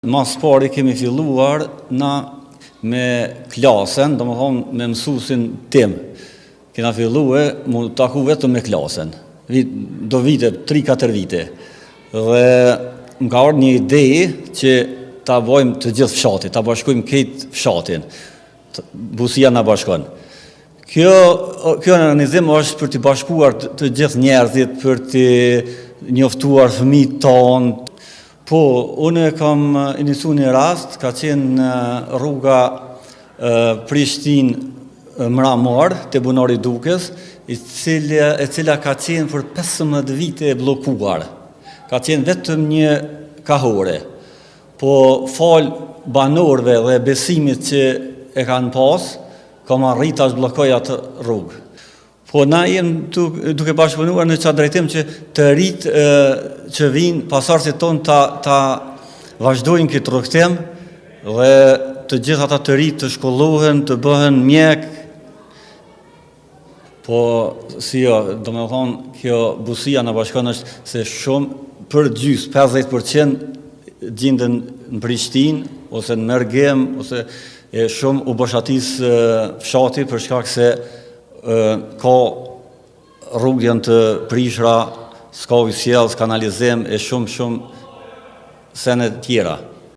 Mas pari kemi filluar na me klasen, domethënë me mësuesin tim. Kena filluar mu taku vetëm me klasen. Do vite, 3-4 vite. Dhe më ka ardhur një ide që ta bëjmë të gjithë fshatin, ta bashkojmë këtë fshatin. Busia na bashkon. Kjo organizim është për të bashkuar të gjithë njerëzit, për të njoftuar fëmijët tonë. Po, unë kam iniciuar një rast, ka qenë rruga Prishtinë-Mramor, te Bunori Dukës, e cila ka qenë për 15 vite e blokuar. Ka qenë vetëm një kahore. Po, fal banorëve dhe besimit që e kanë pas, kam arrit ta zhbllokoj atë rrugë. Po na jemi duke bashkëpunuar në çfarë drejtim që të rit që vinë pasardhësit tonë ta vazhdojnë këtë rrugtim dhe të gjithë ata të rit të shkollohen, të bëhen mjek. Po si domethënë kjo busia na bashkon është se shumë për gjys 50% gjenden në Prishtinë ose në Mergem ose shumë u boshatis fshati për shkak se ka rrugë janë të prishra, s'ka ujë sjellës, kanalizim e shumë sene tjera.